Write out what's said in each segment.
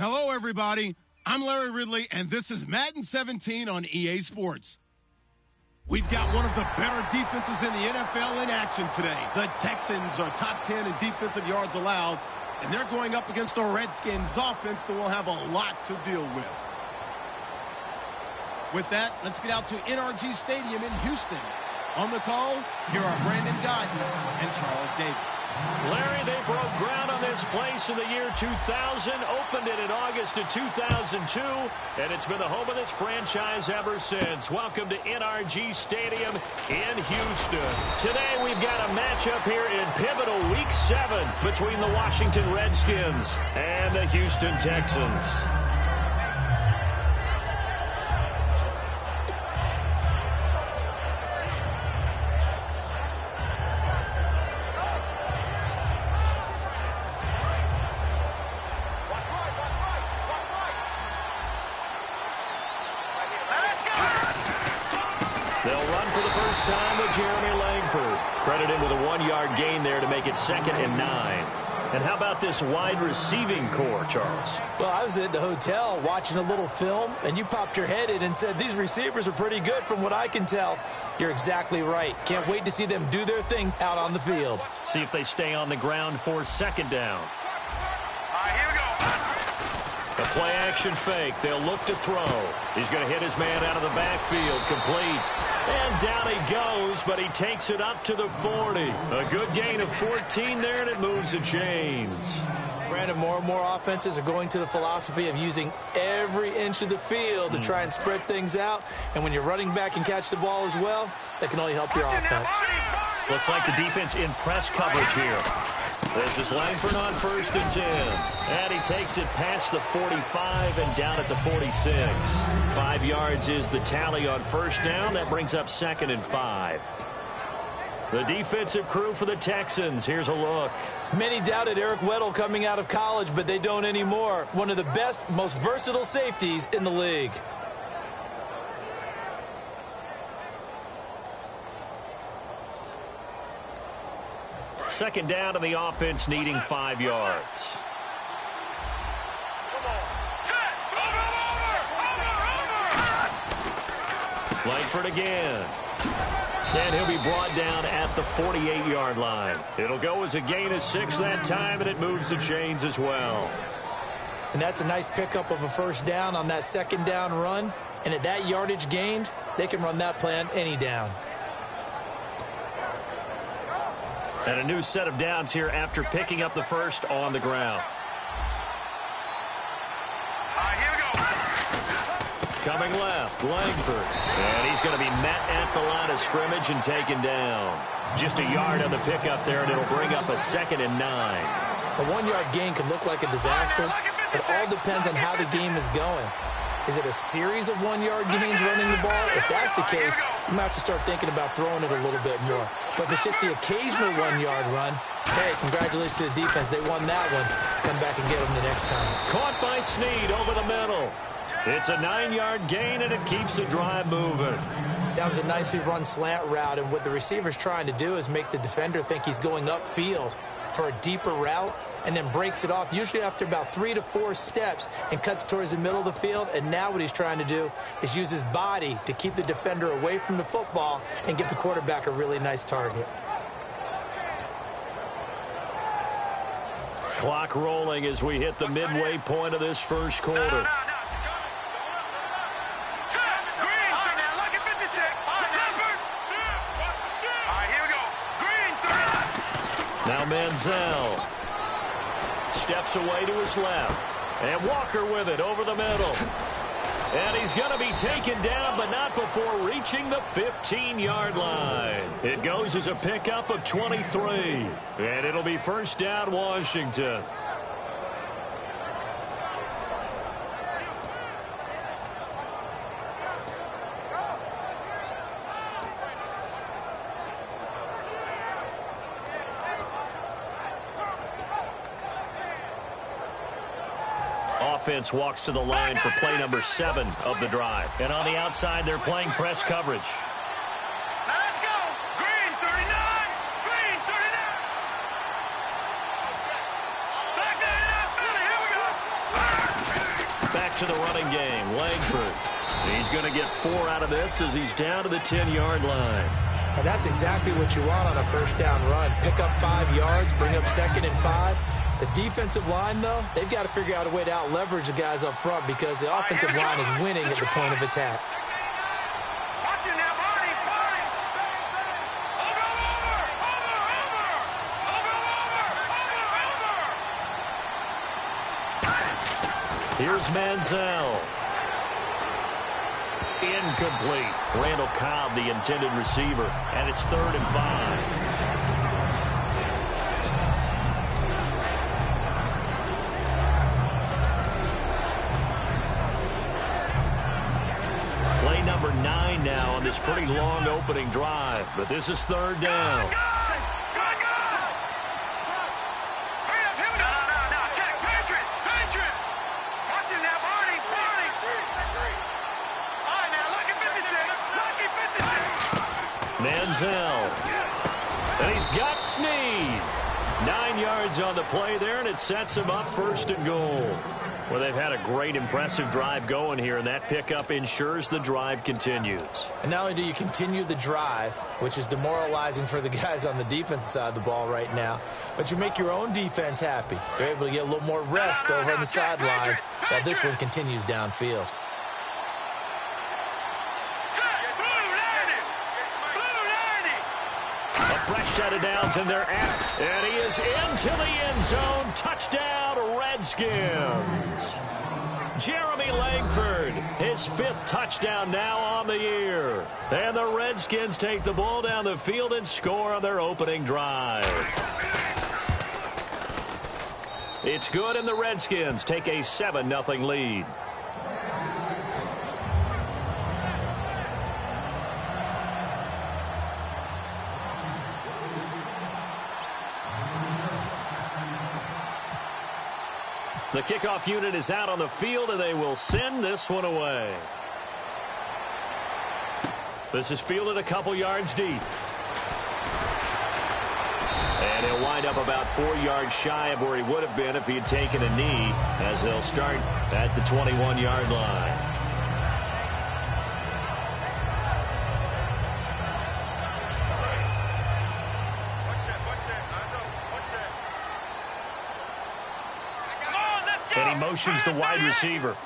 Hello, everybody. I'm Larry Ridley, and this is Madden 17 on EA Sports. We've got one of the better defenses in the NFL in action today. The Texans are top 10 in defensive yards allowed, and they're going up against the Redskins offense that will have a lot to deal with. With that, let's get out to NRG Stadium in Houston. On the call, here are Brandon Godden and Charles Davis. Larry, they broke ground on this place in the year 2000, opened it in August of 2002, and it's been the home of this franchise ever since. Welcome to NRG Stadium in Houston. Today we've got a matchup here in pivotal Week 7 between the Washington Redskins and the Houston Texans. Credit him with a 1-yard gain there to make it 2nd and 9. And how about this wide receiving core, Charles? Well, I was at the hotel watching a little film, and you popped your head in and said, these receivers are pretty good from what I can tell. You're exactly right. Can't wait to see them do their thing out on the field. See if they stay on the ground for 2nd down. Here we go. A play-action fake. They'll look to throw. He's going to hit his man out of the backfield. Complete. And down he goes, but he takes it up to the 40. A good gain of 14 there, and it moves the chains. Brandon, more and more offenses are going to the philosophy of using every inch of the field to try and spread things out. And when you're running back and catch the ball as well, that can only help your offense. Looks like the defense in press coverage here. This is Langford on 1st and 10. And he takes it past the 45 and down at the 46. 5 yards is the tally on 1st down. That brings up 2nd and 5. The defensive crew for the Texans. Here's a look. Many doubted Eric Weddle coming out of college, but they don't anymore. One of the best, most versatile safeties in the league. Second down to the offense, needing 5 yards. Langford again. And he'll be brought down at the 48-yard line. It'll go as a gain of 6 that time, and it moves the chains as well. And that's a nice pickup of a 1st down on that 2nd down run. And at that yardage gained, they can run that play on any down. And a new set of downs here after picking up the 1st on the ground. Here we go. Coming left, Langford. And he's going to be met at the line of scrimmage and taken down. Just a yard on the pickup there, and it'll bring up a 2nd and 9. A 1-yard gain can look like a disaster. It all depends on how the game is going. Is it a series of 1-yard gains running the ball? If that's the case, you might have to start thinking about throwing it a little bit more. But if it's just the occasional 1-yard run, hey, congratulations to the defense. They won that one. Come back and get them the next time. Caught by Snead over the middle. It's a 9-yard gain, and it keeps the drive moving. That was a nicely run slant route, and what the receiver's trying to do is make the defender think he's going upfield for a deeper route, and then breaks it off, usually after about 3 to 4 steps, and cuts towards the middle of the field. And now what he's trying to do is use his body to keep the defender away from the football and give the quarterback a really nice target. Clock rolling as we hit the midway point of this 1st quarter. Now Manziel steps away to his left. And Walker with it over the middle. And he's going to be taken down, but not before reaching the 15-yard line. It goes as a pickup of 23. And it'll be 1st down, Washington. Offense walks to the line for play number 7 of the drive. And on the outside, they're playing press coverage. Now let's go. Green 39. Green 39. Back there now, Philly. Here we go. back to the running game. Langford. He's going to get 4 out of this as he's down to the 10-yard line. And that's exactly what you want on a first down run. Pick up 5 yards, bring up 2nd and 5. The defensive line, though, they've got to figure out a way to out-leverage the guys up front because the offensive line is winning at the point of attack. Here's Manziel. Incomplete. Randall Cobb, the intended receiver, and it's 3rd and 5. Play number 9 now on this pretty long opening drive, but this is 3rd down. Manziel. And he's got Snead. 9 yards on the play there, and it sets him up 1st and goal. Well, they've had a great, impressive drive going here, and that pickup ensures the drive continues. And not only do you continue the drive, which is demoralizing for the guys on the defensive side of the ball right now, but you make your own defense happy. They're able to get a little more rest over on the sidelines while this one continues downfield. Fresh set of downs, and they're at it. And he is into the end zone. Touchdown, Redskins. Jeremy Langford, his 5th touchdown now on the year. And the Redskins take the ball down the field and score on their opening drive. It's good, and the Redskins take a 7-0 lead. The kickoff unit is out on the field, and they will send this one away. This is fielded a couple yards deep. And he'll wind up about 4 yards shy of where he would have been if he had taken a knee, as they'll start at the 21-yard line. And he motions the wide receiver.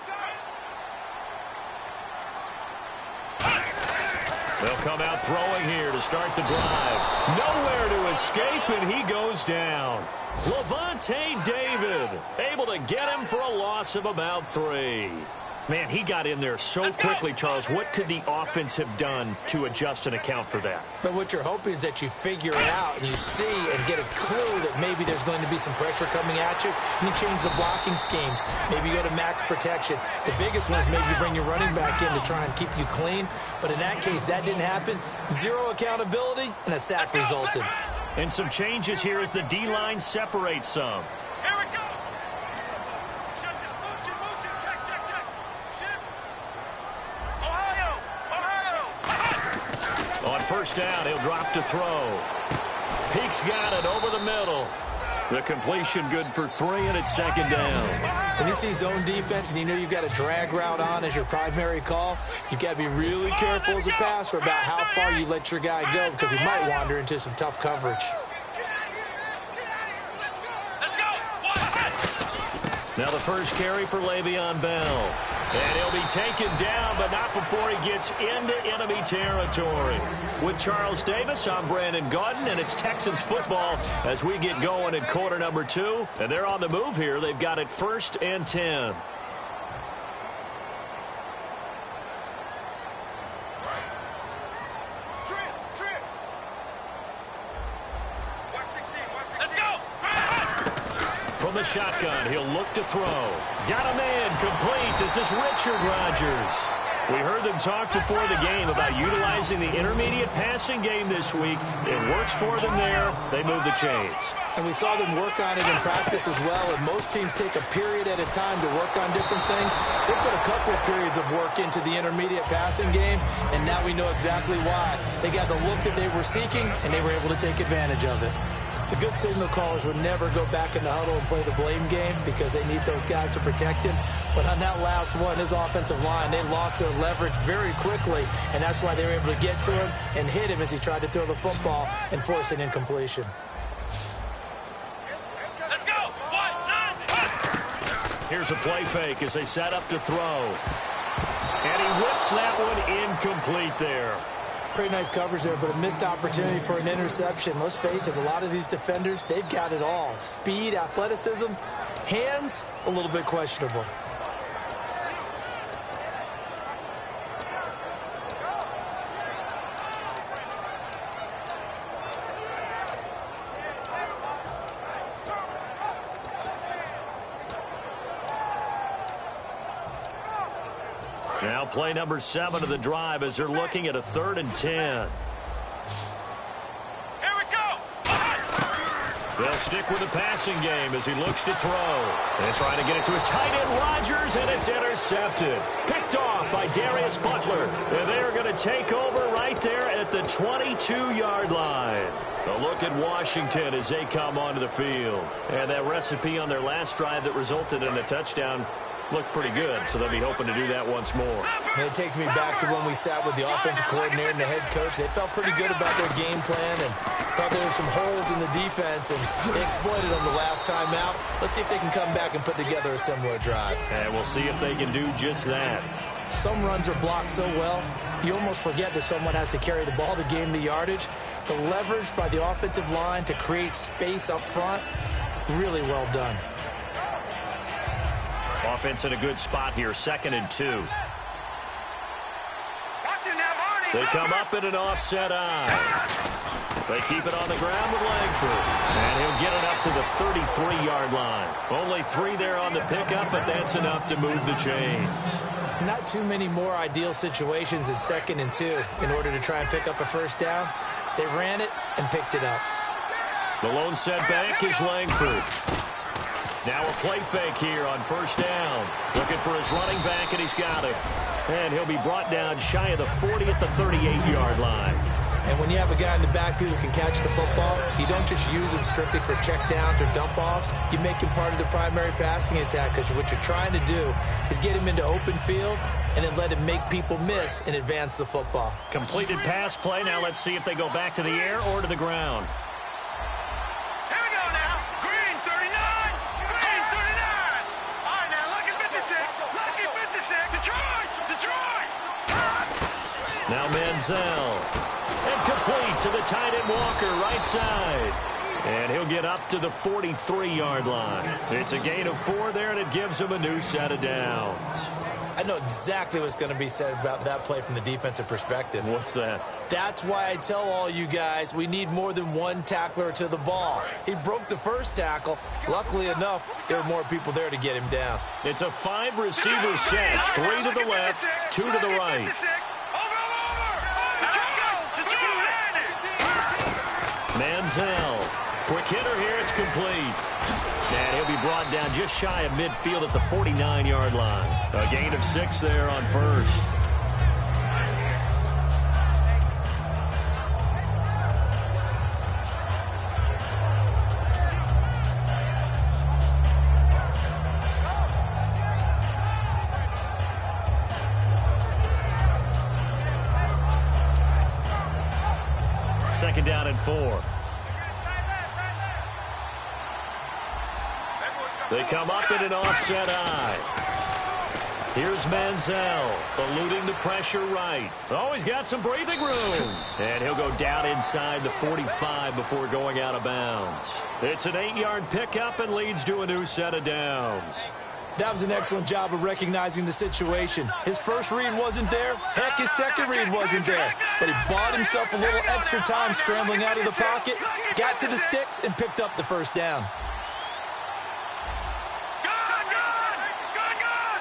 They'll come out throwing here to start the drive. Nowhere to escape, and he goes down. Levante David able to get him for a loss of about 3. Man, he got in there so quickly, Charles. What could the offense have done to adjust and account for that? But what you're hoping is that you figure it out and you see and get a clue that maybe there's going to be some pressure coming at you, and you change the blocking schemes. Maybe you go to max protection. The biggest one is maybe you bring your running back in to try and keep you clean. But in that case, that didn't happen. 0 accountability, and a sack resulted. And some changes here as the D-line separates some. Here we go. On first down, he'll drop to throw. Peake's got it over the middle. The completion good for 3, and it's 2nd down. When you see zone defense and you know you've got a drag route on as your primary call, you've got to be really careful as a passer about how far you let your guy go because he might wander into some tough coverage. Now the first carry for Le'Veon Bell. And he'll be taken down, but not before he gets into enemy territory. With Charles Davis, I'm Brandon Gaudin, and it's Texans football as we get going in quarter number 2. And they're on the move here. They've got it 1st and 10. From the shotgun, he'll look to throw. Got a man complete. This is Richard Rodgers. We heard them talk before the game about utilizing the intermediate passing game this week. It works for them there. They move the chains. And we saw them work on it in practice as well, and most teams take a period at a time to work on different things. They put a couple of periods of work into the intermediate passing game, and now we know exactly why. They got the look that they were seeking, and they were able to take advantage of it. The good signal callers would never go back in the huddle and play the blame game because they need those guys to protect him. But on that last one, his offensive line, they lost their leverage very quickly, and that's why they were able to get to him and hit him as he tried to throw the football and force an incompletion. Let's go. 1, 9, 1. Here's a play fake as they set up to throw. And he whips that one incomplete there. Pretty nice coverage there, but a missed opportunity for an interception. Let's face it, a lot of these defenders, they've got it all. Speed, athleticism, hands, a little bit questionable. Now play number 7 of the drive as they're looking at a 3rd and 10. Here we go. They'll stick with the passing game as he looks to throw. And trying to get it to his tight end, Rodgers, and it's intercepted. Picked off by Darius Butler. And they are going to take over right there at the 22-yard line. A look at Washington as they come onto the field. And that recipe on their last drive that resulted in a touchdown looked pretty good, so they'll be hoping to do that once more. And it takes me back to when we sat with the offensive coordinator and the head coach. They felt pretty good about their game plan and thought there were some holes in the defense, and they exploited them the last time out. Let's see if they can come back and put together a similar drive. And we'll see if they can do just that. Some runs are blocked so well, you almost forget that someone has to carry the ball to gain the yardage. The leverage by the offensive line to create space up front, really well done. Offense in a good spot here, 2nd and 2. They come up in an offset eye. They keep it on the ground with Langford. And he'll get it up to the 33-yard line. Only 3 there on the pickup, but that's enough to move the chains. Not too many more ideal situations in 2nd and 2 in order to try and pick up a first down. They ran it and picked it up. The lone setback is Langford. Now a play fake here on 1st down. Looking for his running back, and he's got it. And he'll be brought down shy of the 40 at the 38-yard line. And when you have a guy in the backfield who can catch the football, you don't just use him strictly for checkdowns or dump-offs. You make him part of the primary passing attack, because what you're trying to do is get him into open field and then let him make people miss and advance the football. Completed pass play. Now let's see if they go back to the air or to the ground. Now Manziel. And complete to the tight end Walker, right side. And he'll get up to the 43-yard line. It's a gain of 4 there, and it gives him a new set of downs. I know exactly what's going to be said about that play from the defensive perspective. What's that? That's why I tell all you guys we need more than one tackler to the ball. He broke the first tackle. Luckily enough, there were more people there to get him down. It's a 5-receiver set. 3 to the left, 2 to the right. Manziel. Quick hitter here. It's complete. And he'll be brought down just shy of midfield at the 49-yard line. A gain of 6 there on 1st. Second down and 4. They come up in an offset eye. Here's Manziel, eluding the pressure right. Oh, he's got some breathing room. And he'll go down inside the 45 before going out of bounds. It's an 8-yard pickup and leads to a new set of downs. That was an excellent job of recognizing the situation. His first read wasn't there. Heck, his second read wasn't there. But he bought himself a little extra time scrambling out of the pocket, got to the sticks, and picked up the first down.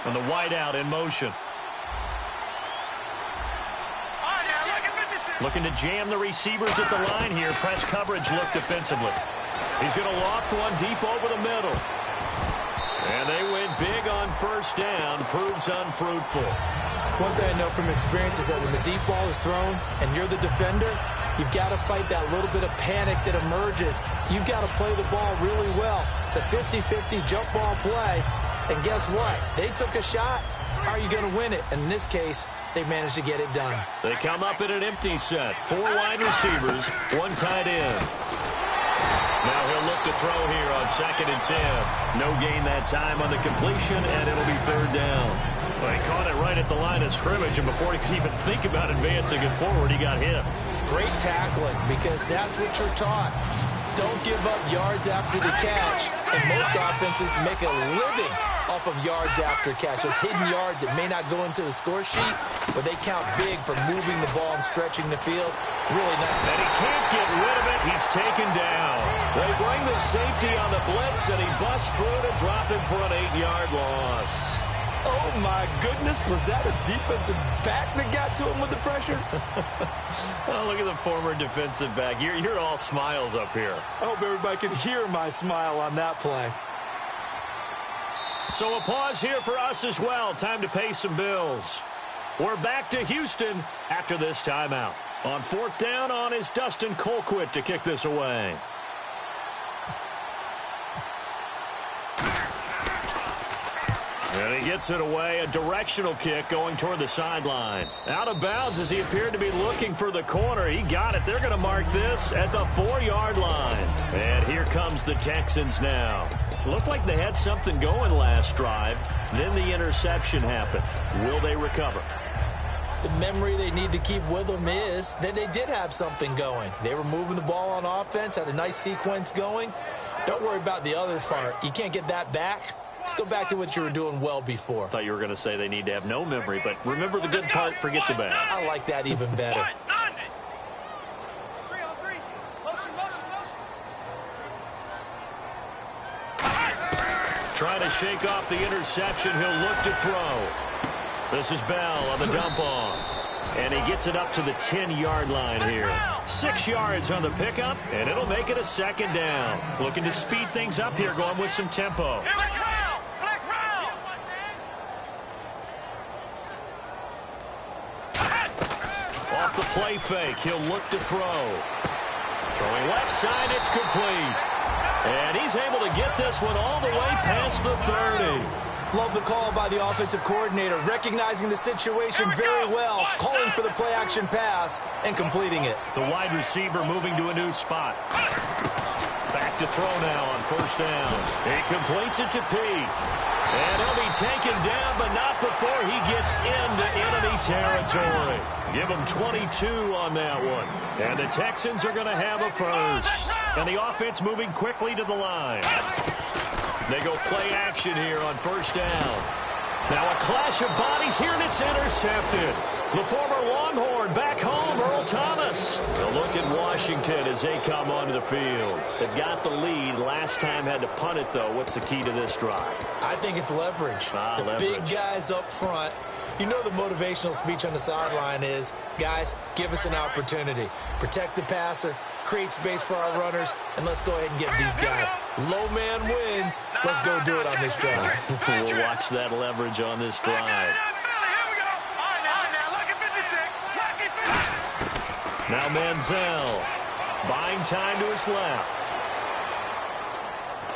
And the wideout in motion. Looking to jam the receivers at the line here. Press coverage look defensively. He's going to loft one deep over the middle. And they went big on first down. Proves unfruitful. One thing I know from experience is that when the deep ball is thrown and you're the defender, You've got to fight that little bit of panic that emerges. You've got to play the ball really well. It's a 50-50 jump ball play. And guess what? They took a shot. How are you going to win it? And in this case, they managed to get it done. They come up in an empty set. 4 wide receivers, 1 tight end. Now he'll look to throw here on 2nd and 10. No gain that time on the completion, and it'll be 3rd down. Well, he caught it right at the line of scrimmage, and before he could even think about advancing it forward, he got hit. Great tackling, because that's what you're taught. Don't give up yards after the catch. And most offenses make a living off of yards after catch. Those hidden yards that may not go into the score sheet, but they count big for moving the ball and stretching the field. Really nice. And he can't get rid of it. He's taken down. They bring the safety on the blitz, and he busts through to drop him for an 8-yard loss. Oh, my goodness. Was that a defensive back that got to him with the pressure? Oh, look at the former defensive back. You're all smiles up here. I hope everybody can hear my smile on that play. So a pause here for us as well. Time to pay some bills. We're back to Houston after this timeout. On 4th down on is Dustin Colquitt to kick this away. And he gets it away, a directional kick going toward the sideline. Out of bounds as he appeared to be looking for the corner. He got it. They're going to mark this at the 4-yard line. And here comes the Texans now. Looked like they had something going last drive. Then the interception happened. Will they recover? The memory they need to keep with them is that they did have something going. They were moving the ball on offense, had a nice sequence going. Don't worry about the other part. You can't get that back. Let's go back to what you were doing well before. I thought you were going to say they need to have no memory, but remember the good part, forget the bad. I like that even better. 3-on-3. Motion. Trying to shake off the interception. He'll look to throw. This is Bell on the dump off. And he gets it up to the 10-yard line here. 6 yards on the pickup, and it'll make it a 2nd down. Looking to speed things up here, going with some tempo. Flex round. Off the play fake, he'll look to throw. Throwing left side, it's complete. And he's able to get this one all the way past the 30. Love the call by the offensive coordinator, recognizing the situation very well, calling for the play-action pass, and completing it. The wide receiver moving to a new spot. Back to throw now on 1st down. He completes it to Peak. And he'll be taken down, but not before he gets into enemy territory. Give him 22 on that one. And the Texans are going to have a first. And the offense moving quickly to the line. They go play action here on 1st down. Now a clash of bodies here, and it's intercepted. The former Longhorn back home, Earl Thomas. A look at Washington as they come onto the field. They've got the lead. Last time had to punt it, though. What's the key to this drive? I think it's leverage. The big guys up front. You know the motivational speech on the sideline is, guys, give us an opportunity. Protect the passer, create space for our runners, and let's go ahead and get these guys. Low man wins. Let's go do it on this drive. We'll watch that leverage on this drive. Now Manziel buying time to his left.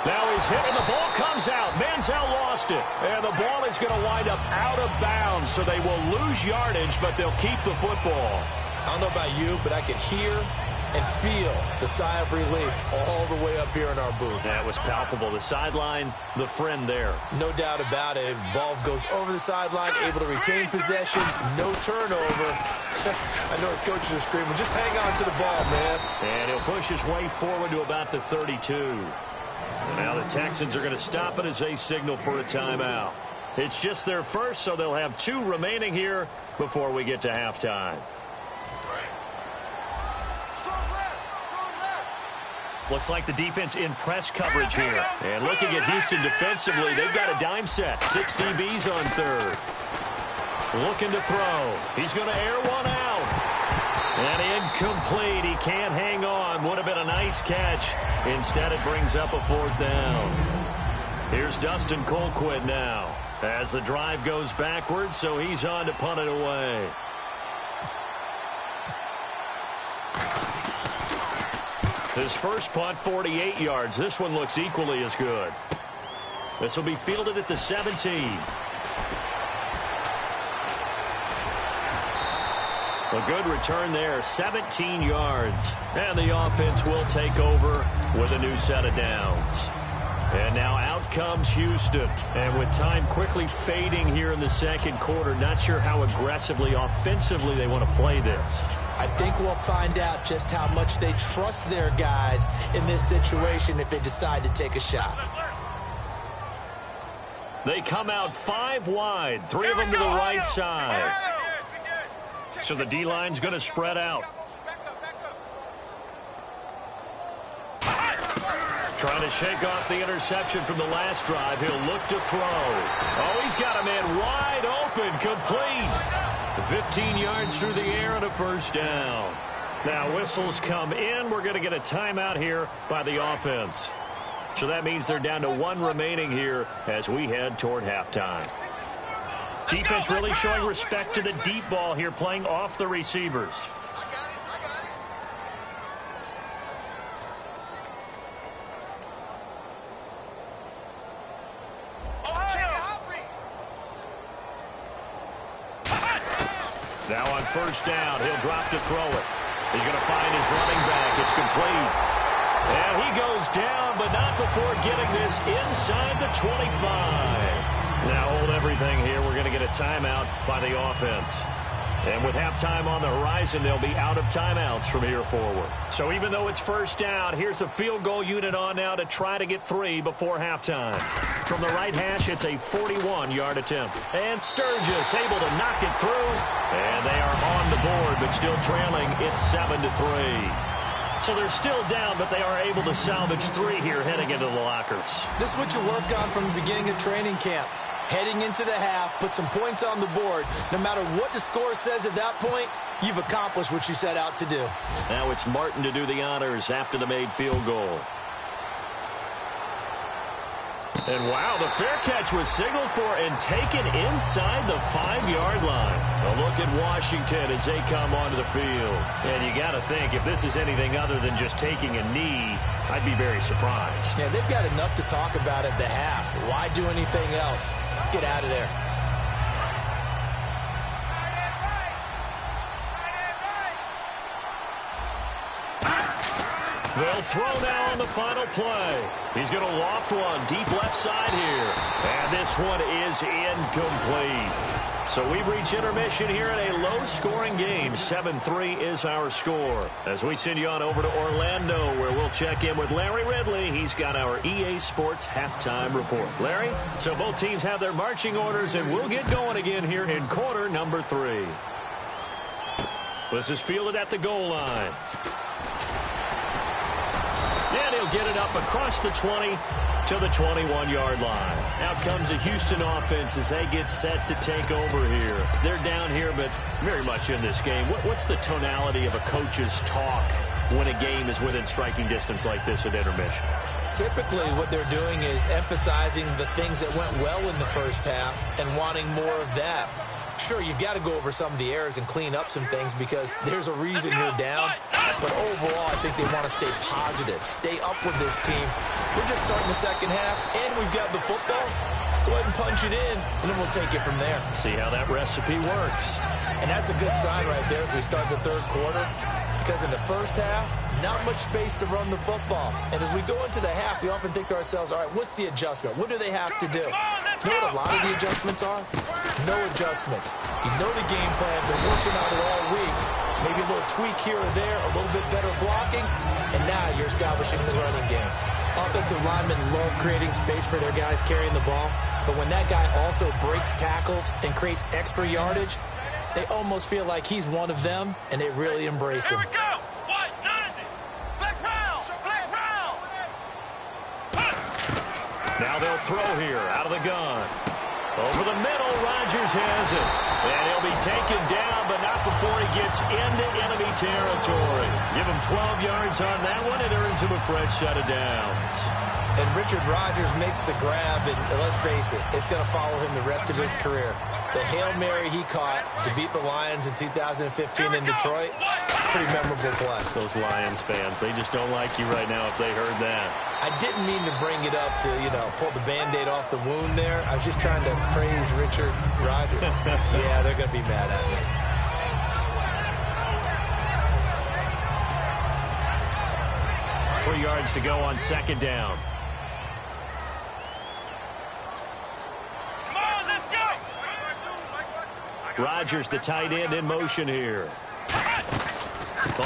Now he's hit and the ball comes out. Manziel lost it. And the ball is going to wind up out of bounds, so they will lose yardage, but they'll keep the football. I don't know about you, but I could hear and feel the sigh of relief all the way up here in our booth. That was palpable. The sideline, the friend there. No doubt about it. Ball goes over the sideline, able to retain possession, no turnover. I know his coaches are screaming, just hang on to the ball, man. And he'll push his way forward to about the 32. And now the Texans are going to stop it as they signal for a timeout. It's just their first, so they'll have 2 remaining here before we get to halftime. Looks like the defense in press coverage here. And looking at Houston defensively, they've got a dime set. 6 DBs on 3rd. Looking to throw. He's going to air one out. And incomplete. He can't hang on. Would have been a nice catch. Instead, it brings up a 4th down. Here's Dustin Colquitt now. As the drive goes backwards, so he's on to punt it away. His first punt, 48 yards. This one looks equally as good. This will be fielded at the 17. A good return there, 17 yards. And the offense will take over with a new set of downs. And now out comes Houston. And with time quickly fading here in the second quarter, not sure how aggressively, offensively they want to play this. I think we'll find out just how much they trust their guys in this situation if they decide to take a shot. They come out 5 wide, 3 of them to the right side. So the D-line's going to spread out. Trying to shake off the interception from the last drive. He'll look to throw. Oh, he's got a man wide open, complete. 15 yards through the air and a first down. Now whistles come in. We're going to get a timeout here by the offense. So that means they're down to 1 remaining here as we head toward halftime. Defense really showing respect to the deep ball here, playing off the receivers. Now on first down, he'll drop to throw it. He's going to find his running back. It's complete. And he goes down, but not before getting this inside the 25. Now hold everything here. We're going to get a timeout by the offense. And with halftime on the horizon, they'll be out of timeouts from here forward. So even though it's first down, here's the field goal unit on now to try to get 3 before halftime. From the right hash, it's a 41-yard attempt. And Sturgis able to knock it through. And they are on the board, but still trailing. It's 7-3. So they're still down, but they are able to salvage 3 here heading into the lockers. This is what you work on from the beginning of training camp. Heading into the half, put some points on the board. No matter what the score says at that point, you've accomplished what you set out to do. Now it's Martin to do the honors after the made field goal. And wow, the fair catch was signaled for and taken inside the 5-yard line. A look at Washington as they come onto the field. And you got to think, if this is anything other than just taking a knee, I'd be very surprised. Yeah, they've got enough to talk about at the half. Why do anything else? Just get out of there. They'll throw now on the final play. He's going to loft one deep left side here. And this one is incomplete. So we've reached intermission here in a low-scoring game. 7-3 is our score. As we send you on over to Orlando, where we'll check in with Larry Ridley. He's got our EA Sports halftime report. Larry, so both teams have their marching orders, and we'll get going again here in quarter number 3. This is fielded at the goal line. And he'll get it up across the 20 to the 21-yard line. Out comes the Houston offense as they get set to take over here. They're down here, but very much in this game. What's the tonality of a coach's talk when a game is within striking distance like this at intermission? Typically, what they're doing is emphasizing the things that went well in the first half and wanting more of that. Sure, you've got to go over some of the errors and clean up some things because there's a reason you're down. But overall, I think they want to stay positive, stay up with this team. We're just starting the second half, and we've got the football. Let's go ahead and punch it in, and then we'll take it from there. See how that recipe works. And that's a good sign right there as we start the third quarter. Because in the first half, not much space to run the football. And as we go into the half, we often think to ourselves, all right, what's the adjustment? What do they have to do? You know what a lot of the adjustments are? No adjustment. You know the game plan. Been working on it all week. Maybe a little tweak here or there, a little bit better blocking, and now you're establishing the running game. Offensive linemen love creating space for their guys carrying the ball, but when that guy also breaks tackles and creates extra yardage, they almost feel like he's one of them, and they really embrace him. Here we go. 190. Flex round. Flex round. Now they'll throw here out of the gun. Over the middle, Rodgers has it. And he'll be taken down, but not before he gets into enemy territory. Give him 12 yards on that one, and earns him a fresh set of downs. And Richard Rodgers makes the grab, and let's face it, it's going to follow him the rest of his career. The Hail Mary he caught to beat the Lions in 2015 in Detroit, pretty memorable play. Those Lions fans, they just don't like you right now if they heard that. I didn't mean to bring it up to, pull the Band-Aid off the wound there. I was just trying to praise Richard Rodgers. Yeah, they're going to be mad at me. Three yards to go on second down. Rodgers, the tight end, in motion here.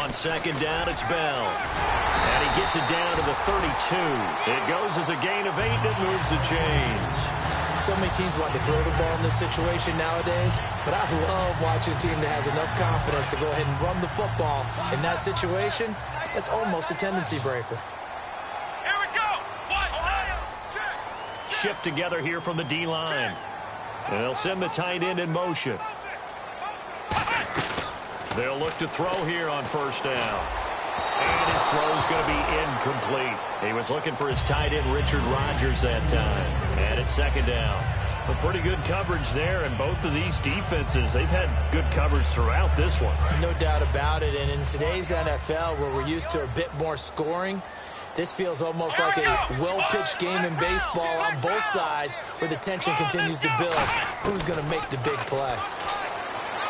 On second down, it's Bell. And he gets it down to the 32. It goes as a gain of 8, and it moves the chains. So many teams want to throw the ball in this situation nowadays, but I love watching a team that has enough confidence to go ahead and run the football. In that situation, that's almost a tendency breaker. Here we go. Shift together here from the D-line. And they'll send the tight end in motion. They'll look to throw here on first down. And his throw's going to be incomplete. He was looking for his tight end, Richard Rodgers, that time. And it's second down. A pretty good coverage there, and both of these defenses, they've had good coverage throughout this one. No doubt about it, and in today's NFL, where we're used to a bit more scoring, this feels almost like a well-pitched game in baseball on both sides where the tension continues to build. Who's going to make the big play?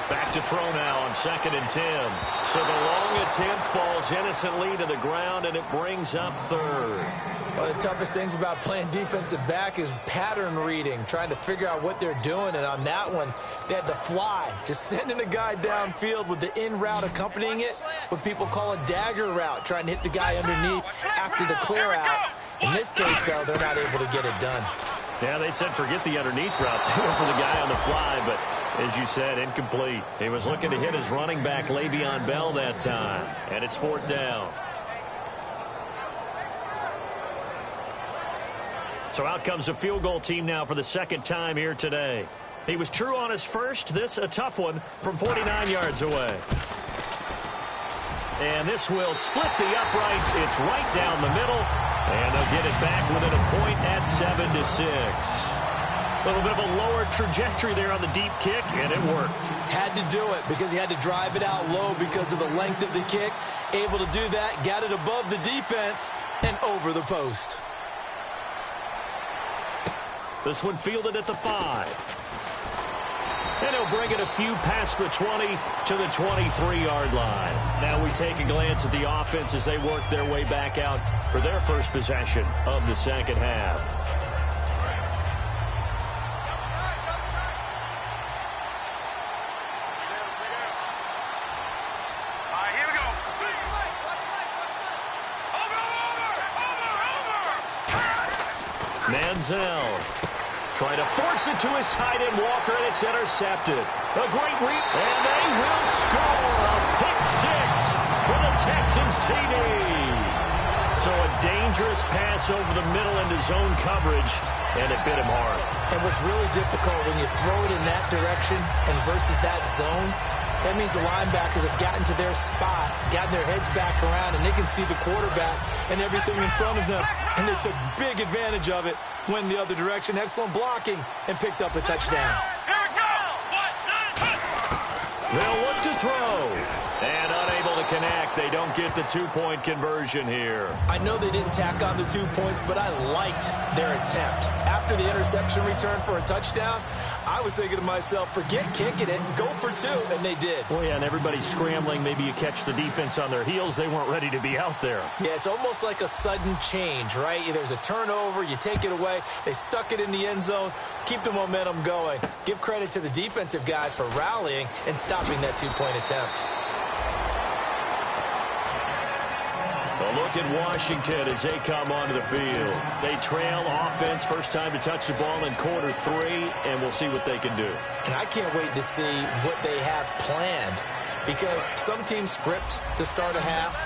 Back to throw now on 2nd and 10. So the long attempt falls innocently to the ground, and it brings up third. One of the toughest things about playing defensive back is pattern reading, trying to figure out what they're doing. And on that one, they had the fly, just sending a guy downfield with the in route accompanying it, what people call a dagger route, trying to hit the guy underneath after the clear out. In this case, though, they're not able to get it done. Yeah, they said forget the underneath route. They went for the guy on the fly, but as you said, incomplete. He was looking to hit his running back, Le'Veon Bell, that time. And it's 4th down. So out comes a field goal team now for the second time here today. He was true on his first. This a tough one from 49 yards away. And this will split the uprights. It's right down the middle. And they'll get it back within a point at 7-6. A little bit of a lower trajectory there on the deep kick, and it worked. Had to do it because he had to drive it out low because of the length of the kick. Able to do that, got it above the defense, and over the post. This one fielded at the 5. And he'll bring it a few past the 20 to the 23-yard line. Now we take a glance at the offense as they work their way back out for their first possession of the second half. All right, here we go. Over. Manziel trying to force it to his tight end, Walker, and it's intercepted. A great read, and they will score a pick 6 for the Texans TD. So a dangerous pass over the middle into zone coverage, and it bit him hard. And what's really difficult when you throw it in that direction and versus that zone, that means the linebackers have gotten to their spot, gotten their heads back around, and they can see the quarterback and everything in front of them. And they took big advantage of it, went the other direction, excellent blocking, and picked up a touchdown. Here we go. They'll look to throw. And unable to connect. They don't get the two-point conversion here. I know they didn't tack on the 2 points, but I liked their attempt. After the interception return for a touchdown, I was thinking to myself, forget kicking it, go for 2, and they did. Well, yeah, and everybody's scrambling. Maybe you catch the defense on their heels. They weren't ready to be out there. Yeah, it's almost like a sudden change, right? There's a turnover, you take it away, they stuck it in the end zone, keep the momentum going. Give credit to the defensive guys for rallying and stopping that 2-point attempt. A look at Washington as they come onto the field. They trail offense, first time to touch the ball in quarter 3, and we'll see what they can do. And I can't wait to see what they have planned, because some teams script to start a half,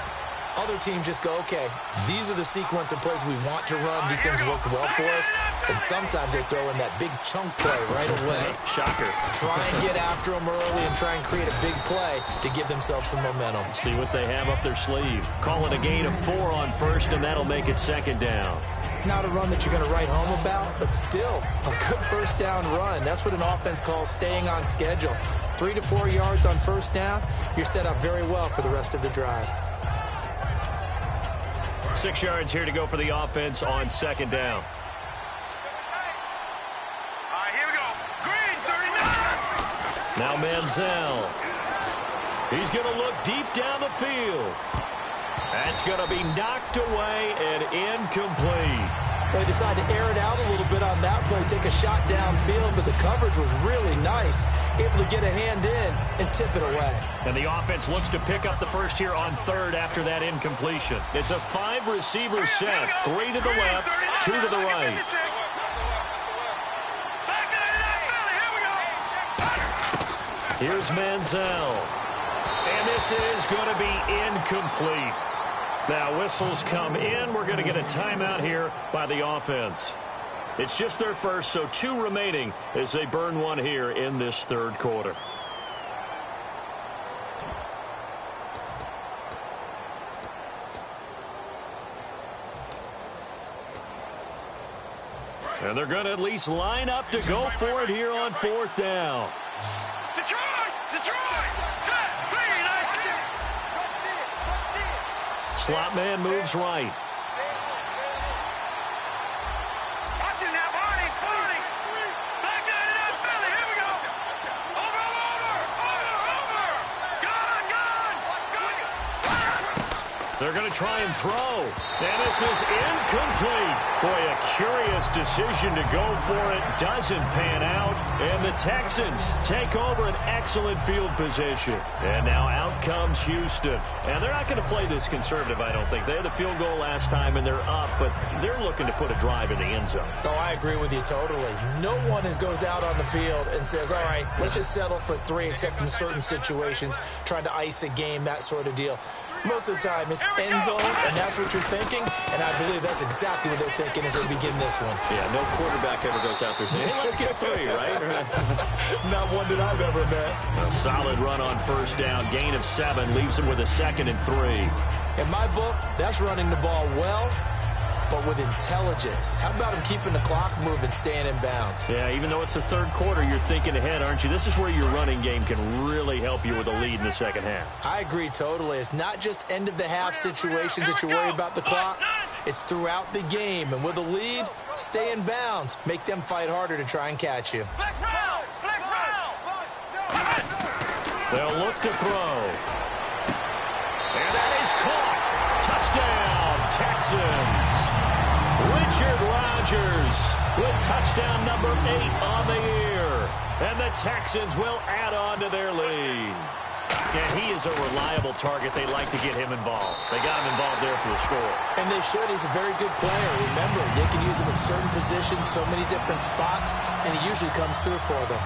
Other teams just go, okay, these are the sequence of plays we want to run. These things worked well for us. And sometimes they throw in that big chunk play right away. Shocker. Try and get after them early and try and create a big play to give themselves some momentum. See what they have up their sleeve. Call it a gain of 4 on first, and that'll make it second down. Not a run that you're going to write home about, but still a good first down run. That's what an offense calls staying on schedule. 3 to 4 yards on first down, you're set up very well for the rest of the drive. 6 yards here to go for the offense on second down. All right, here we go. Green, 39. Now Manziel. He's going to look deep down the field. That's going to be knocked away and incomplete. They decided to air it out a little bit on that play, take a shot downfield, but the coverage was really nice. Able to get a hand in and tip it away. And the offense looks to pick up the first here on third after that incompletion. It's a 5-receiver set. 3 to the left, 2 to the right. Here's Manziel. And this is going to be incomplete. Now, whistles come in. We're going to get a timeout here by the offense. It's just their first, so 2 remaining as they burn one here in this third quarter. And they're going to at least line up to go for it here on fourth down. Detroit! Detroit! Set! Green! Slot man moves right. Watch it now, Barney! Barney! Back down to that Philly! Here we go! Over! Gone! They're going to try and throw. And this is incomplete. Boy, a curious decision to go for it. Doesn't pan out. And the Texans take over an excellent field position. And now out comes Houston. And they're not going to play this conservative, I don't think. They had the field goal last time, and they're up. But they're looking to put a drive in the end zone. Oh, I agree with you totally. No one goes out on the field and says, all right, let's just settle for 3, except in certain situations, trying to ice a game, that sort of deal. Most of the time, it's end zone, and that's what you're thinking, and I believe that's exactly what they're thinking as they begin this one. Yeah, no quarterback ever goes out there saying, hey, let's get 3, right? Not one that I've ever met. A solid run on first down. Gain of 7 leaves them with a 2nd and 3. In my book, that's running the ball well, but with intelligence. How about him keeping the clock moving, staying in bounds? Yeah, even though it's the third quarter, you're thinking ahead, aren't you? This is where your running game can really help you with a lead in the second half. I agree totally. It's not just end-of-the-half situations that you worry about the clock. It's throughout the game. And with a lead, stay in bounds. Make them fight harder to try and catch you. Flex round! Flex round! They'll look to throw. And that is caught. Touchdown, Texans. Richard Rodgers with touchdown number 8 on the year. And the Texans will add on to their lead. And he is a reliable target. They like to get him involved. They got him involved there for the score. And they should. He's a very good player. Remember, they can use him in certain positions, so many different spots, and he usually comes through for them.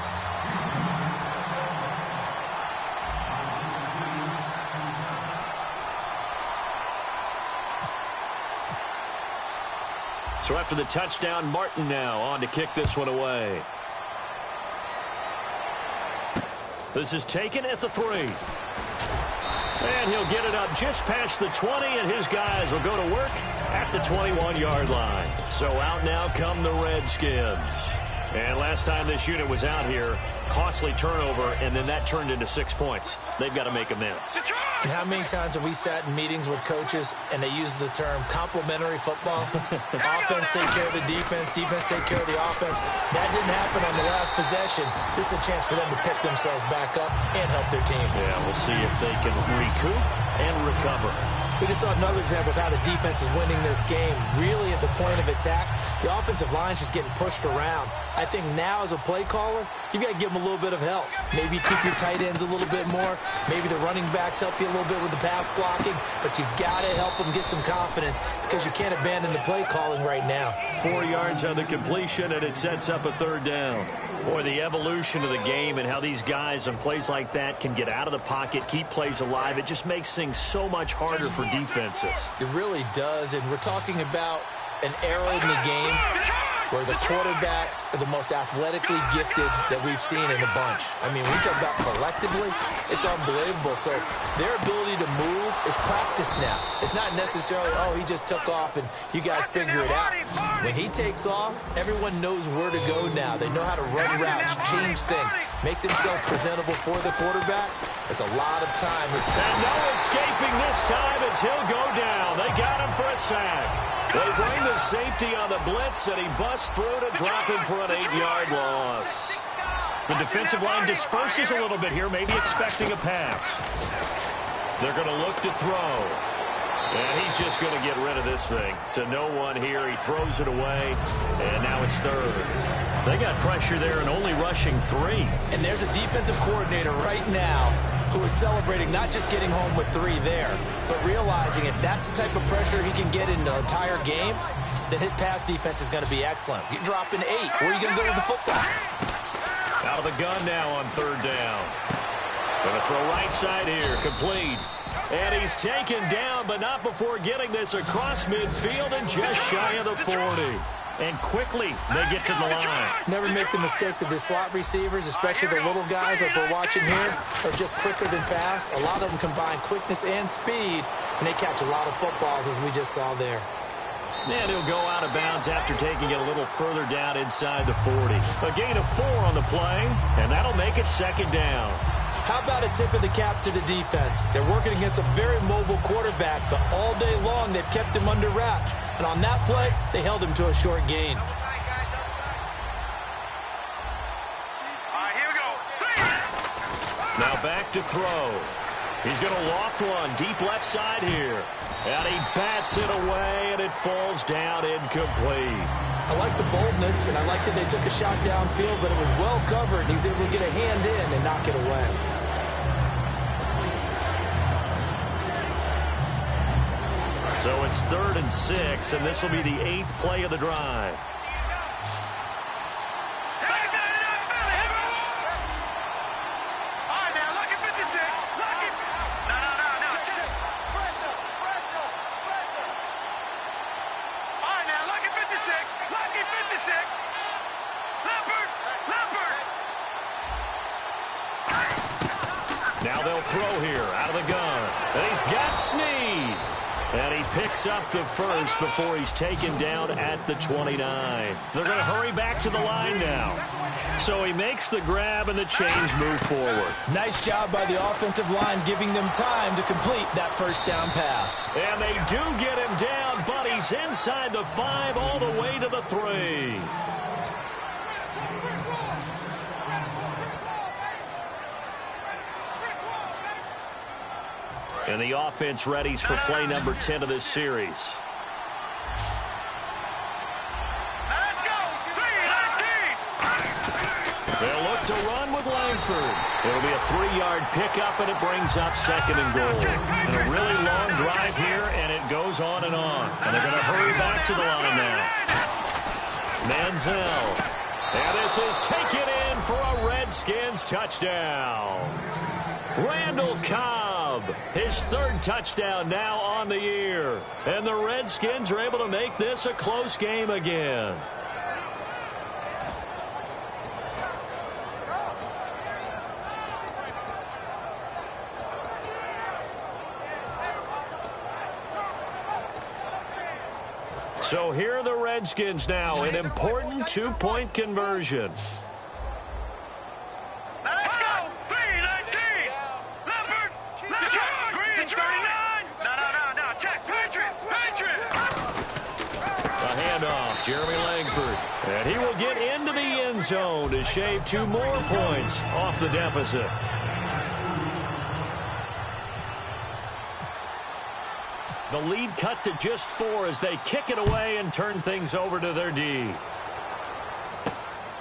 So after the touchdown, Martin now on to kick this one away. This is taken at the 3. And he'll get it up just past the 20, and his guys will go to work at the 21-yard line. So out now come the Redskins. And last time this unit was out here, costly turnover, and then that turned into 6 points. They've got to make amends. And how many times have we sat in meetings with coaches and they use the term complementary football? Offense take care of the defense, defense take care of the offense. That didn't happen on the last possession. This is a chance for them to pick themselves back up and help their team. Yeah, we'll see if they can recoup and recover. We just saw another example of how the defense is winning this game. Really at the point of attack, the offensive line's just getting pushed around. I think now as a play caller, you've got to give them a little bit of help. Maybe keep your tight ends a little bit more. Maybe the running backs help you a little bit with the pass blocking. But you've got to help them get some confidence because you can't abandon the play calling right now. 4 yards on the completion, and it sets up a third down. Boy, the evolution of the game and how these guys on plays like that can get out of the pocket, keep plays alive, it just makes things so much harder for on defenses. It really does, and we're talking about an era in the game where the quarterbacks are the most athletically gifted that we've seen in a bunch. I mean, when you talk about collectively, it's unbelievable. So their ability to move is practiced now. It's not necessarily, oh, he just took off and you guys figure it out. When he takes off, everyone knows where to go now. They know how to run routes, change things, make themselves presentable for the quarterback. It's a lot of time. And no escaping this time as he'll go down. They got him for a sack. They bring the safety on the blitz, and he busts through to drop him for an 8-yard loss. The defensive line disperses a little bit here, maybe expecting a pass. They're going to look to throw. And he's just going to get rid of this thing. To no one here. He throws it away, and now it's third. They got pressure there and only rushing 3. And there's a defensive coordinator right now who is celebrating not just getting home with 3 there, but realizing if that's the type of pressure he can get in the entire game, then his pass defense is going to be excellent. You're dropping 8. Where are you going to go with the football? Out of the gun now on third down. Going to throw right side here, complete. And he's taken down, but not before getting this across midfield and just shy of the 40. And quickly, they get to the line. Never make the mistake that the slot receivers, especially the little guys like we're watching here, are just quicker than fast. A lot of them combine quickness and speed, and they catch a lot of footballs, as we just saw there. And he'll go out of bounds after taking it a little further down inside the 40. A gain of 4 on the play, and that'll make it second down. How about a tip of the cap to the defense? They're working against a very mobile quarterback, but all day long they've kept him under wraps. And on that play, they held him to a short gain. All right, here we go. Now back to throw. He's going to loft one deep left side here. And he bats it away, and it falls down incomplete. I like the boldness, and I like that they took a shot downfield, but it was well covered, and he was able to get a hand in and knock it away. So it's 3rd and 6, and this will be the 8th play of the drive. Now they'll throw here out of the gun. And he's got Snead. And he picks up the first before he's taken down at the 29. They're going to hurry back to the line now. So he makes the grab and the change move forward. Nice job by the offensive line giving them time to complete that first down pass. And they do get him down, but he's inside the 5 all the way to the 3. And the offense readies for play number 10 of this series. Let's go. 3-19. They'll look to run with Langford. It'll be a 3-yard pickup, and it brings up 2nd and goal. And a really long drive here, and it goes on and on. And they're going to hurry back to the line now. Manziel. And this is taken in for a Redskins touchdown. Randall Cobb, his 3rd touchdown now on the year. And the Redskins are able to make this a close game again. So here are the Redskins now, an important 2-point conversion. Let's go. 3-19. Leopard. Let's go. Green 39. No. Check. Patriot. A handoff, Jeremy Langford. And he will get into the end zone to shave 2 more points off the deficit. The lead cut to just 4 as they kick it away and turn things over to their D.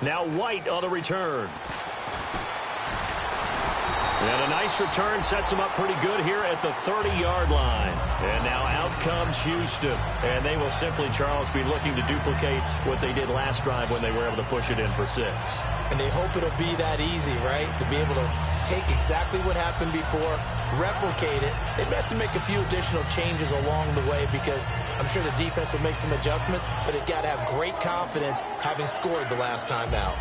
Now White on the return. And a nice return sets them up pretty good here at the 30-yard line. And now out comes Houston. And they will simply, Charles, be looking to duplicate what they did last drive when they were able to push it in for 6. And they hope it'll be that easy, right? To be able to take exactly what happened before, replicate it. They may have to make a few additional changes along the way because I'm sure the defense will make some adjustments, but they've got to have great confidence having scored the last time out.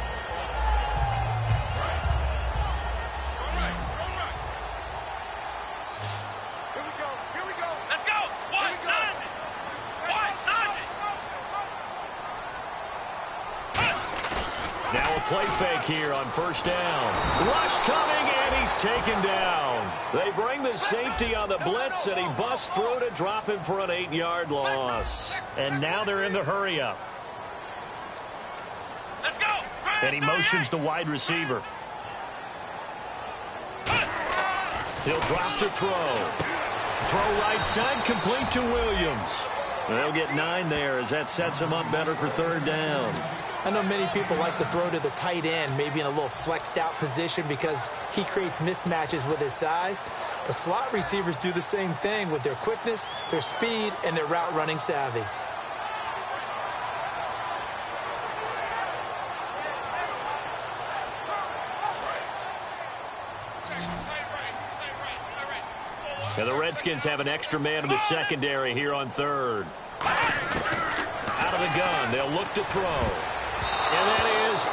Now a play fake here on first down. Rush coming, and he's taken down. They bring the safety on the blitz, and he busts through to drop him for an 8-yard loss. And now they're in the hurry-up. Let's go. And he motions the wide receiver. He'll drop to throw. Throw right side, complete to Williams. They'll get 9 there as that sets him up better for third down. I know many people like to throw to the tight end, maybe in a little flexed out position because he creates mismatches with his size. The slot receivers do the same thing with their quickness, their speed, and their route running savvy. Now the Redskins have an extra man in the secondary here on third. Out of the gun, they'll look to throw. And that is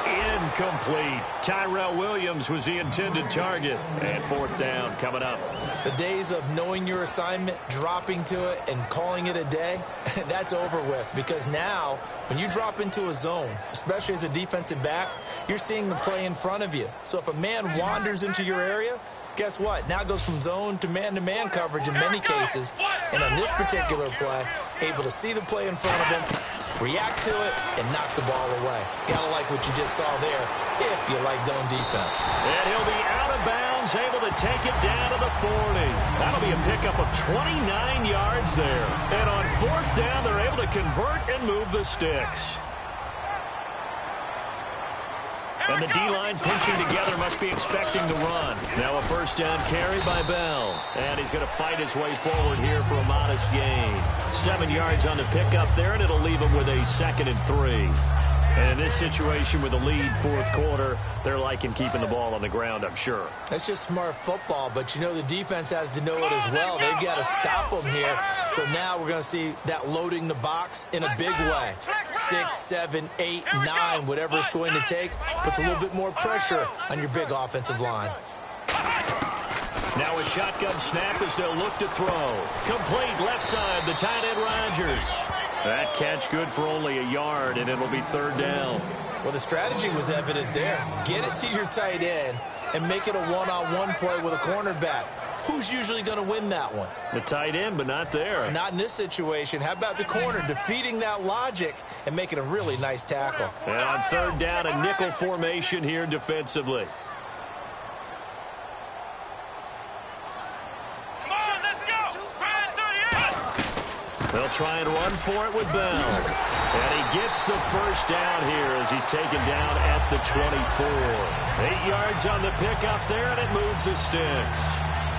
incomplete. Tyrell Williams was the intended target. And fourth down coming up. The days of knowing your assignment, dropping to it, and calling it a day, that's over with. Because now, when you drop into a zone, especially as a defensive back, you're seeing the play in front of you. So if a man wanders into your area, guess what? Now it goes from zone to man coverage in many cases. And on this particular play, able to see the play in front of him, react to it, and knock the ball away. Gotta like what you just saw there if you like zone defense. And he'll be out of bounds, able to take it down to the 40. That'll be a pickup of 29 yards there. And on fourth down, they're able to convert and move the sticks. And the D-line pushing together, must be expecting the run. Now a first down carry by Bell. And he's going to fight his way forward here for a modest gain. 7 yards on the pickup there, and it'll leave him with a 2nd and 3. And in this situation with the lead fourth quarter, they're liking keeping the ball on the ground, I'm sure. That's just smart football, but you know the defense has to know it as well. They've got to stop them here. So now we're going to see that loading the box in a big way. 6, 7, 8, 9, whatever it's going to take, puts a little bit more pressure on your big offensive line. Now a shotgun snap as they'll look to throw. Complete left side, the tight end Rodgers. That catch good for only a yard, and it'll be third down. Well, the strategy was evident there. Get it to your tight end and make it a one-on-one play with a cornerback. Who's usually going to win that one? The tight end, but not there. Not in this situation. How about the corner defeating that logic and making a really nice tackle? And on third down, a nickel formation here defensively. They'll try and run for it with Bell. And he gets the first down here as he's taken down at the 24. 8 yards on the pickup there, and it moves the sticks.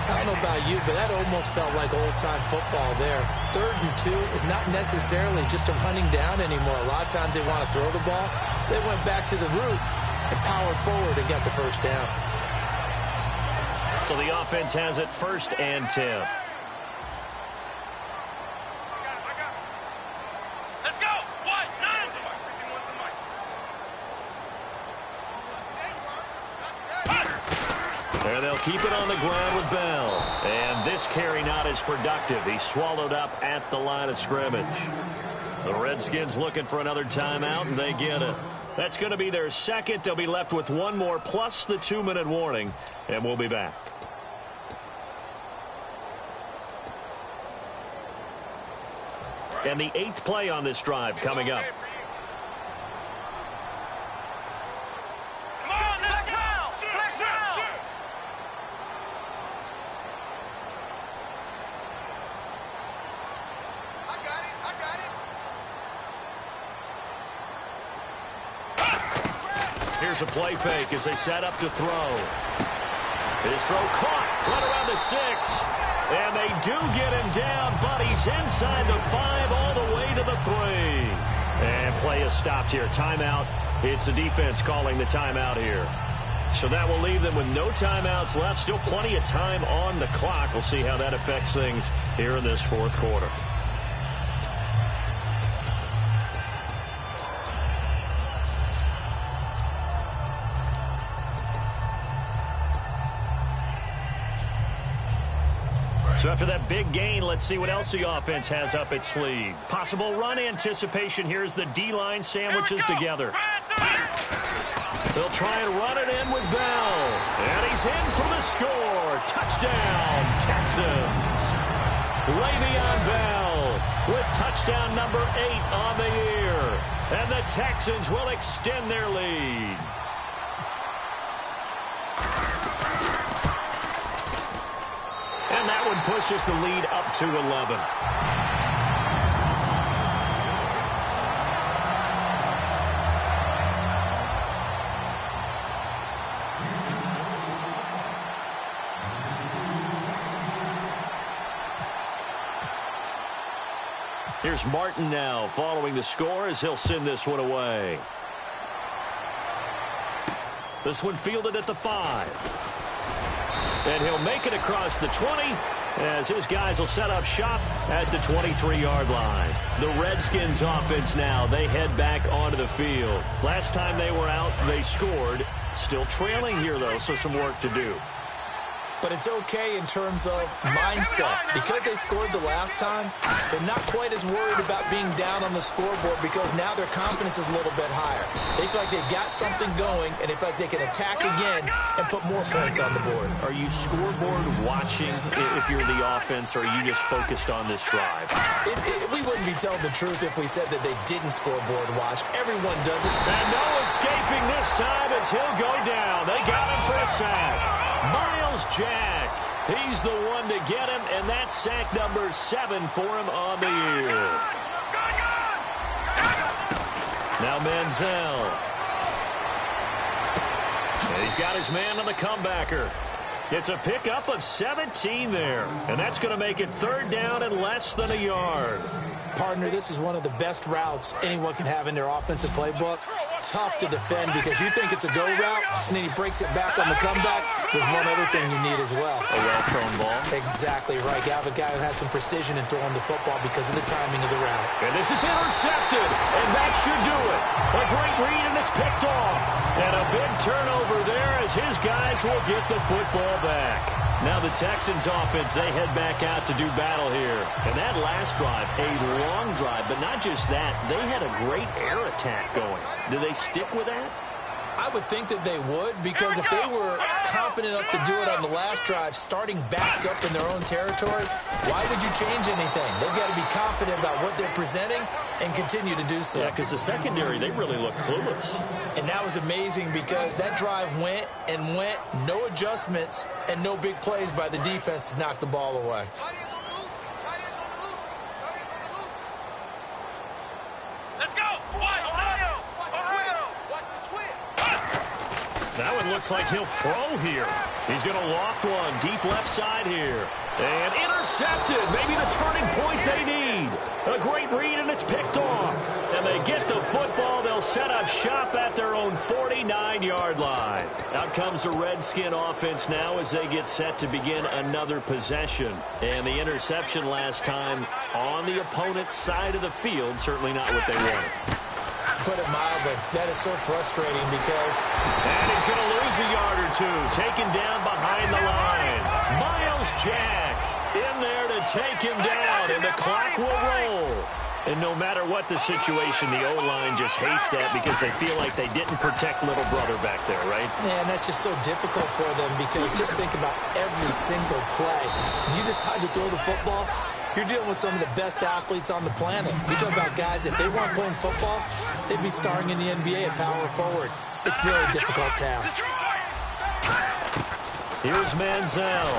I don't know about you, but that almost felt like old-time football there. 3rd and 2 is not necessarily just a running down anymore. A lot of times they want to throw the ball. They went back to the roots and powered forward and got the first down. So the offense has it 1st and 10. There they'll keep it on the ground with Bell. And this carry not as productive. He's swallowed up at the line of scrimmage. The Redskins looking for another timeout, and they get it. That's going to be their 2nd. They'll be left with 1 more plus the 2-minute warning, and we'll be back. And the 8th play on this drive coming up. Here's a play fake as they set up to throw. His throw caught right around the 6. And they do get him down, but he's inside the 5 all the way to the 3. And play is stopped here. Timeout. It's the defense calling the timeout here. So that will leave them with no timeouts left. Still plenty of time on the clock. We'll see how that affects things here in this fourth quarter. So after that big gain, let's see what else the offense has up its sleeve. Possible run anticipation here as the D-line sandwiches together. They'll try and run it in with Bell. And he's in for the score. Touchdown, Texans. Le'Veon Bell with touchdown number 8 on the year. And the Texans will extend their lead. And that one pushes the lead up to 11. Here's Martin now following the score as he'll send this one away. This one fielded at the 5. And he'll make it across the 20 as his guys will set up shop at the 23-yard line. The Redskins offense now, they head back onto the field. Last time they were out, they scored. Still trailing here, though, so some work to do. But it's okay in terms of mindset. Because they scored the last time, they're not quite as worried about being down on the scoreboard because now their confidence is a little bit higher. They feel like they got something going, and they feel like they can attack again and put more points on the board. Are you scoreboard watching if you're the offense, or are you just focused on this drive? We wouldn't be telling the truth if we said that they didn't scoreboard watch. Everyone does it. And no escaping this time as he'll go down. They got him for a sack. Miles Jack, he's the one to get him, and that's sack number 7 for him on the year. Now Manziel. And he's got his man on the comebacker. It's a pickup of 17 there, and that's going to make it 3rd down and less than a yard. Partner, this is one of the best routes anyone can have in their offensive playbook. Tough to defend because you think it's a go route, and then he breaks it back on the comeback. There's one other thing you need as well. A well-thrown ball. Exactly right. You have a guy who has some precision in throwing the football because of the timing of the route. And this is intercepted, and that should do it. A great read, and it's picked off. And a big turnover there as his guys will get the football back. Now the Texans offense, they head back out to do battle here. And that last drive, a long drive, but not just that, they had a great air attack going. Do they stick with that? I would think that they would, because if they were confident enough to do it on the last drive, starting backed up in their own territory, why would you change anything? They've got to be confident about what they're presenting and continue to do so. Yeah, because the secondary, they really look clueless. And that was amazing because that drive went and went, no adjustments, and no big plays by the defense to knock the ball away. That one looks like he'll throw here. He's going to loft one deep left side here. And intercepted. Maybe the turning point they need. A great read, and it's picked off. And they get the football. They'll set up shop at their own 49-yard line. Out comes the Redskin offense now as they get set to begin another possession. And the interception last time on the opponent's side of the field, certainly not what they wanted. Put it mildly, that is so frustrating because... And he's going to lose a yard or two. Taken down behind the line. Miles Jack in there to take him down, and the clock will roll. And no matter what the situation, the O-line just hates that because they feel like they didn't protect little brother back there, right? Man, that's just so difficult for them because just think about every single play. When you decide to throw the football, you're dealing with some of the best athletes on the planet. You talk about guys, if they weren't playing football, they'd be starring in the NBA at power forward. It's really a difficult task. Here's Manziel.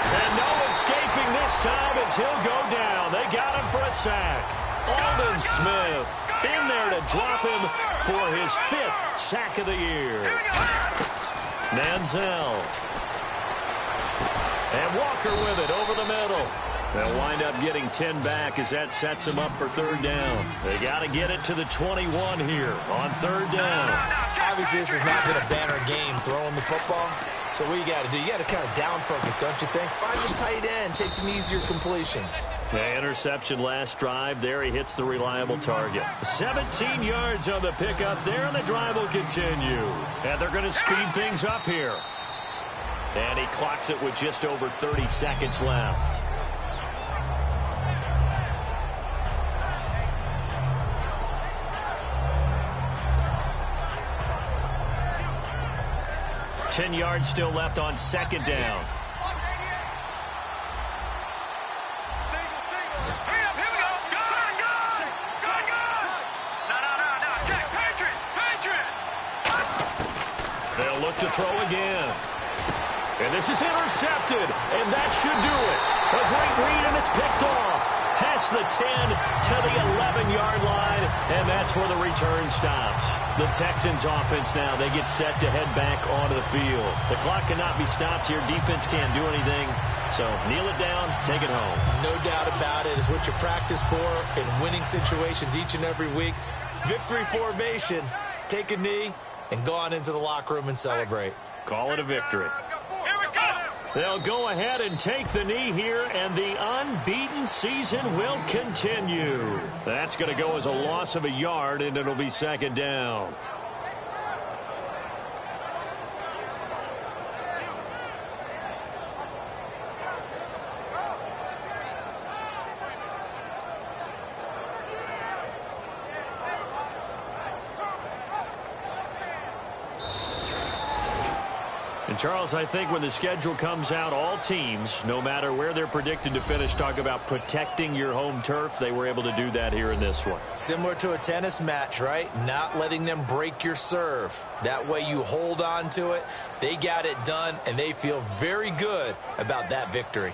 And no escaping this time as he'll go down. They got him for a sack. Aldon Smith in there to drop him for his 5th sack of the year. Manziel. And Walker with it over the middle. They'll wind up getting 10 back as that sets them up for third down. They got to get it to the 21 here on third down. Obviously, this has not been a banner game throwing the football. So what you got to do, you got to kind of down focus, don't you think? Find the tight end, take some easier completions. The interception last drive. There he hits the reliable target. 17 yards on the pickup there, and the drive will continue. And they're going to speed things up here. And he clocks it with just over 30 seconds left. $10 yards still left on second down. They'll look to throw again. And this is intercepted, and that should do it. A great read, and it's picked off. Past the 10 to the 11-yard line, and that's where the return stops. The Texans offense now, they get set to head back onto the field. The clock cannot be stopped here. Defense can't do anything. So kneel it down, take it home. No doubt about it. It's what you practice for in winning situations each and every week. Victory formation. Take a knee and go on into the locker room and celebrate. Call it a victory. They'll go ahead and take the knee here, and the unbeaten season will continue. That's going to go as a loss of a yard, and it'll be second down. And, Charles, I think when the schedule comes out, all teams, no matter where they're predicted to finish, talk about protecting your home turf. They were able to do that here in this one. Similar to a tennis match, right? Not letting them break your serve. That way you hold on to it. They got it done, and they feel very good about that victory.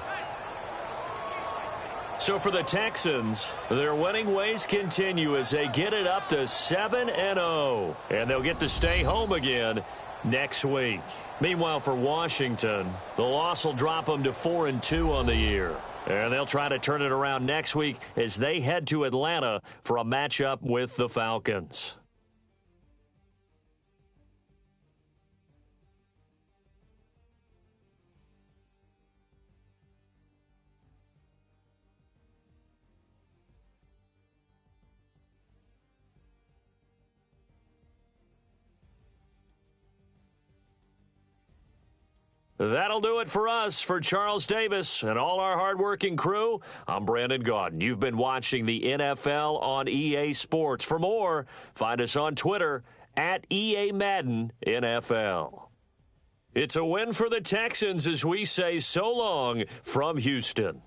So for the Texans, their winning ways continue as they get it up to 7-0. And they'll get to stay home again next week. Meanwhile, for Washington, the loss will drop them to 4-2 on the year. And they'll try to turn it around next week as they head to Atlanta for a matchup with the Falcons. That'll do it for us. For Charles Davis and all our hardworking crew, I'm Brandon Gaudin. You've been watching the NFL on EA Sports. For more, find us on Twitter at EA Madden NFL. It's a win for the Texans as we say so long from Houston.